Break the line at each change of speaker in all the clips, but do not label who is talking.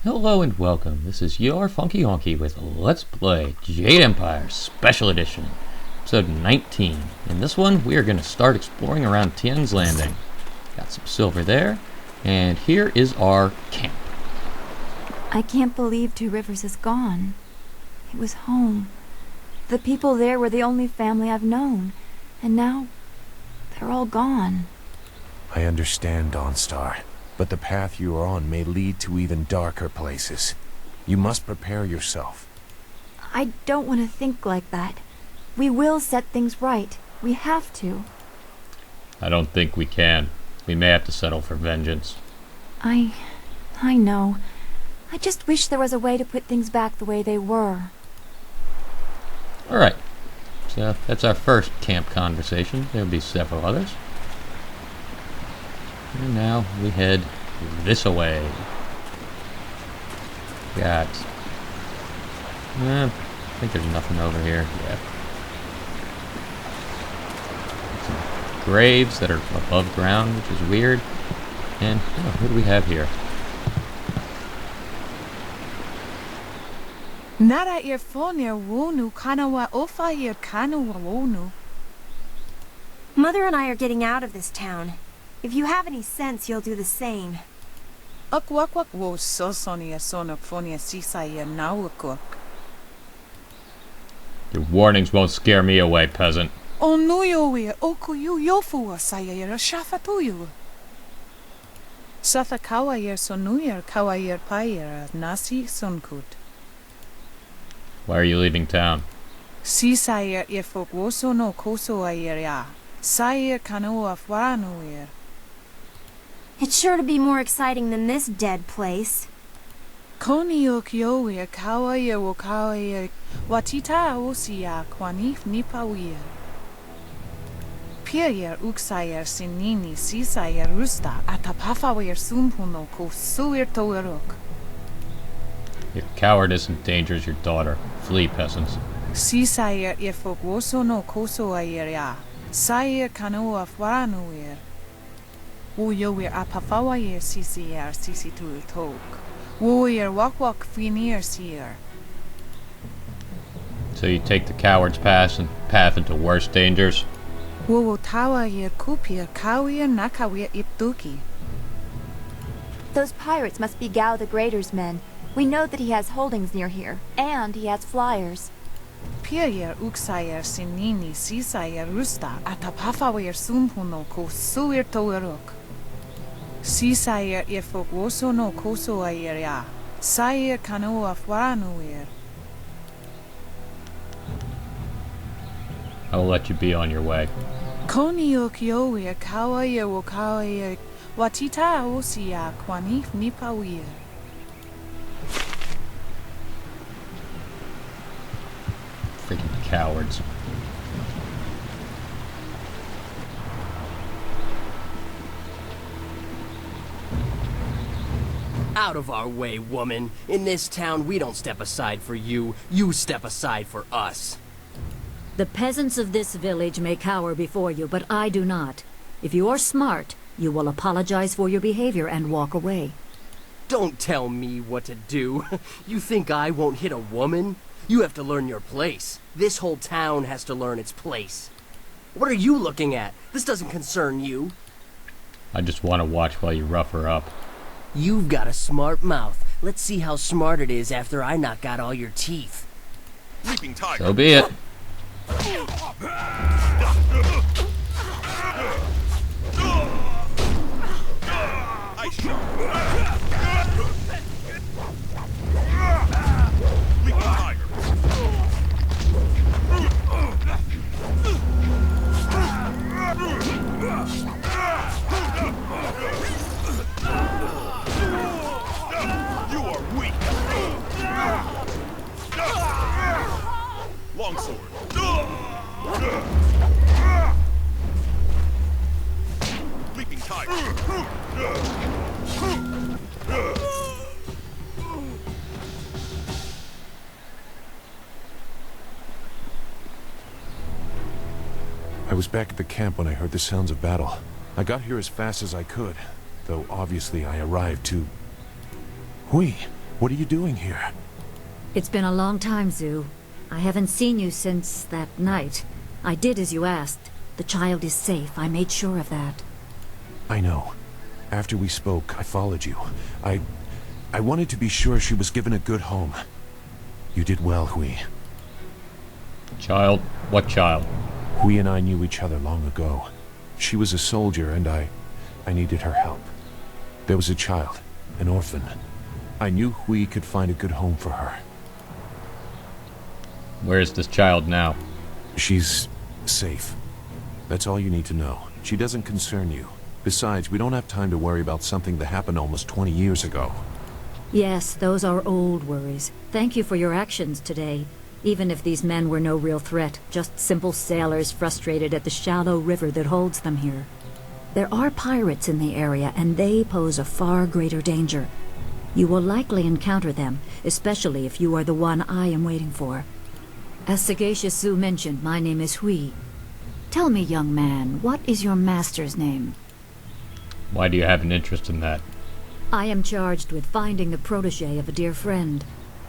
Hello and welcome. This is your Funky Honky with Let's Play Jade Empire Special Edition, episode 19. In this one, we are going to start exploring around Tien's Landing. Got some silver there, and here is our camp.
I can't believe Two Rivers is gone. It was home. The people there were the only family I've known, and now they're all gone.
I understand, Dawnstar, but the path you are on may lead to even darker places. You must prepare yourself.
I don't want to think like that. We will set things right. We have to.
I don't think we can. We may have to settle for vengeance.
I know. I just wish there was a way to put things back the way they were.
Alright, so that's our first camp conversation. There'll be several others. And now we head this way. Got... I think there's nothing over here. Yeah. Some graves that are above ground, which is weird. And what do we have here?
Nara earphonia wonu kanawa ofa ear kanawa wonu.
Mother and I are getting out of this town. If you have any sense, you'll do the same.
Akwakwak wo sosonia sonophonia sisaya nawakok.
Your warnings won't scare me away, peasant.
Onuyo we okuyu yofu saya yer shafatuyu. Satha kawayer sonuyer kawayer payer nasi sonkut.
Why are you leaving town?
Sisaya efok woso no koso ayer ya. Sayer kanoa fwanuyer.
It's sure to be more exciting than this dead place.
Koniyok yowe kawaye wo kawaye watita osia kwanif nipawier. Pierre uksayer sinini sisayer rusta atapafawer sumpuno ko suir toerok.
Your cowardice endangers your daughter. Flee, peasants.
Sisayer efok woso no koso ayer ya. Sayer kanoa fwanuer. Woyower apafawayer sisier sisitul tok. Woyer wakwak finir seer.
So you take the coward's path into worse dangers?
Wowo tawayer kupir kawier nakawier iptuki.
Those pirates must be Gao the Greater's men. We know that he has holdings near here, and he has flyers.
Pierre uksayer sinini sisayer rusta atapafawer sumpuno ko suir toerok. Sisayer efok woso no koso ayer ya. Sayer kanoa fwanuer.
I'll let you be on your way.
Koniyok yower kawaye wo kawaye watita osia kwanif nipawier.
Freaking cowards.
Out of our way, woman. In this town, we don't step aside for you. You step aside for us.
The peasants of this village may cower before you, but I do not. If you are smart, you will apologize for your behavior and walk away.
Don't tell me what to do. You think I won't hit a woman? You have to learn your place. This whole town has to learn its place. What are you looking at? This doesn't concern you.
I just want to watch while you rough her up.
You've got a smart mouth. Let's see how smart it is after I knock out all your teeth.
Leaping tiger.
So be it.
Ice shot. Leaping tiger. You are weak. Longsword. Leaping tiger.
I was back at the camp when I heard the sounds of battle. I got here as fast as I could, though obviously I arrived too... Hui, What are you doing here?
It's been a long time, Zhu. I haven't seen you since that night. I did as you asked. The child is safe. I made sure of that.
I know. After we spoke, I followed you. I wanted to be sure she was given a good home. You did well, Hui.
Child? What child?
Hui and I knew each other long ago. She was a soldier, and I needed her help. There was a child, an orphan. I knew Hui could find a good home for her.
Where is this child now?
She's safe. That's all you need to know. She doesn't concern you. Besides, we don't have time to worry about something that happened almost 20 years ago.
Yes, those are old worries. Thank you for your actions today. Even if these men were no real threat, just simple sailors frustrated at the shallow river that holds them here. There are pirates in the area, and they pose a far greater danger. You will likely encounter them, especially if you are the one I am waiting for. As Sagacious Zhu mentioned, my name is Hui. Tell me, young man, what is your master's name?
Why do you have an interest in that?
I am charged with finding the protege of a dear friend.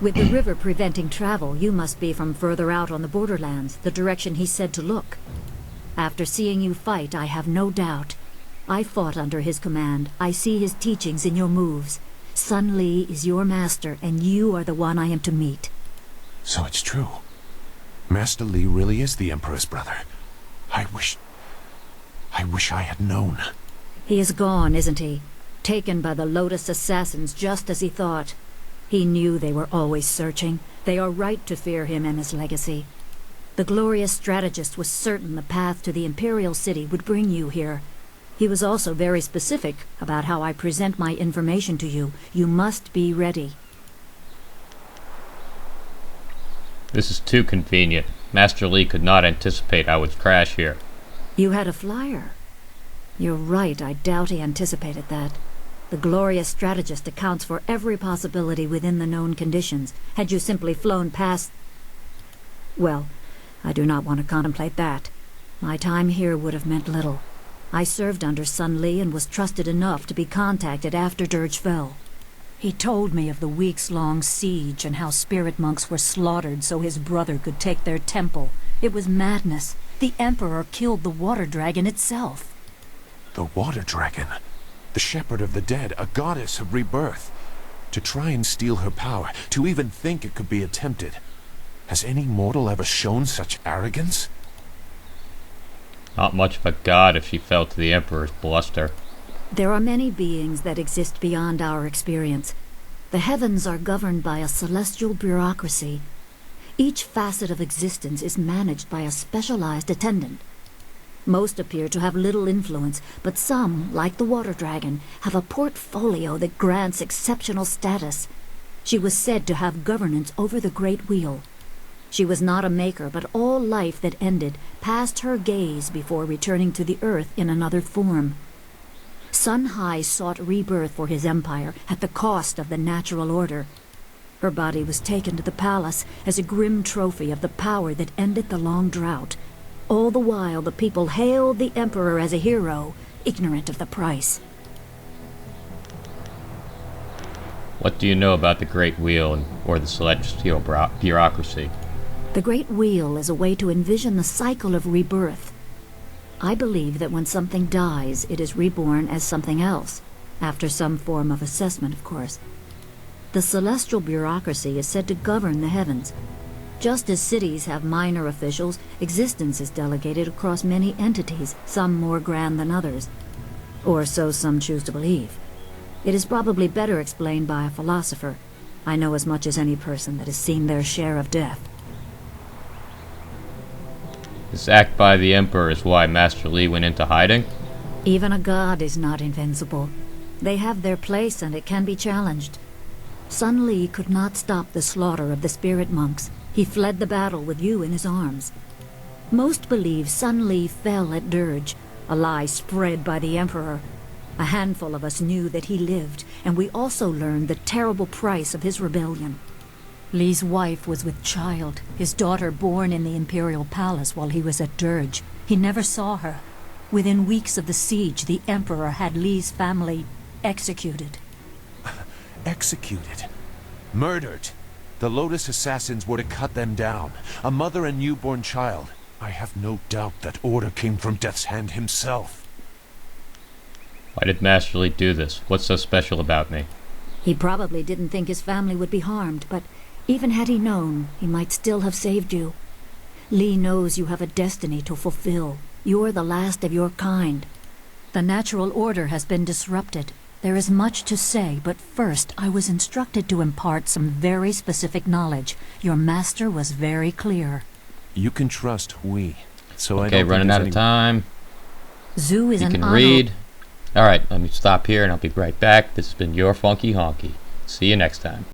With the river preventing travel, you must be from further out on the borderlands, the direction he said to look. After seeing you fight, I have no doubt. I fought under his command. I see his teachings in your moves. Sun Li is your master, and you are the one I am to meet.
So it's true. Master Li really is the Emperor's brother. I wish I had known.
He is gone, isn't he? Taken by the Lotus assassins just as he thought. He knew they were always searching. They are right to fear him and his legacy. The glorious strategist was certain the path to the Imperial City would bring you here. He was also very specific about how I present my information to you. You must be ready.
This is too convenient. Master Li could not anticipate I would crash here.
You had a flyer. You're right, I doubt he anticipated that. The glorious strategist accounts for every possibility within the known conditions. Had you simply flown past... Well, I do not want to contemplate that. My time here would have meant little. I served under Sun Li and was trusted enough to be contacted after Dirge fell. He told me of the weeks-long siege and how spirit monks were slaughtered so his brother could take their temple. It was madness. The Emperor killed the water dragon itself.
The water dragon? The shepherd of the dead, a goddess of rebirth. To try and steal her power, to even think it could be attempted. Has any mortal ever shown such arrogance?
Not much of a god if she fell to the Emperor's bluster.
There are many beings that exist beyond our experience. The heavens are governed by a celestial bureaucracy. Each facet of existence is managed by a specialized attendant. Most appear to have little influence, but some, like the water dragon, have a portfolio that grants exceptional status. She was said to have governance over the Great Wheel. She was not a maker, but all life that ended passed her gaze before returning to the earth in another form. Sun Hai sought rebirth for his empire at the cost of the natural order. Her body was taken to the palace as a grim trophy of the power that ended the long drought. All the while the people hailed the Emperor as a hero, ignorant of the price.
What do you know about the Great Wheel or the celestial bureaucracy?
The Great Wheel is a way to envision the cycle of rebirth. I believe that when something dies, it is reborn as something else, after some form of assessment, of course. The celestial bureaucracy is said to govern the heavens. Just as cities have minor officials, existence is delegated across many entities, some more grand than others. Or so some choose to believe. It is probably better explained by a philosopher. I know as much as any person that has seen their share of death.
This act by the Emperor is why Master Li went into hiding?
Even a god is not invincible. They have their place and it can be challenged. Sun Li could not stop the slaughter of the spirit monks. He fled the battle with you in his arms. Most believe Sun Li fell at Dirge, a lie spread by the Emperor. A handful of us knew that he lived, and we also learned the terrible price of his rebellion. Li's wife was with child, his daughter born in the Imperial Palace while he was at Dirge. He never saw her. Within weeks of the siege, the Emperor had Li's family executed.
Executed? Murdered. The Lotus assassins were to cut them down. A mother and newborn child. I have no doubt that order came from Death's Hand himself.
Why did Master Li do this? What's so special about me?
He probably didn't think his family would be harmed, but even had he known, he might still have saved you. Li knows you have a destiny to fulfill. You're the last of your kind. The natural order has been disrupted. There is much to say, but first I was instructed to impart some very specific knowledge. Your master was very clear.
You can trust we. So I
Okay,
don't
running
think
out
there's
of time.
Zoo is
You
an
can
honor.
read. Alright, let me stop here and I'll be right back. This has been your Funky Honky. See you next time.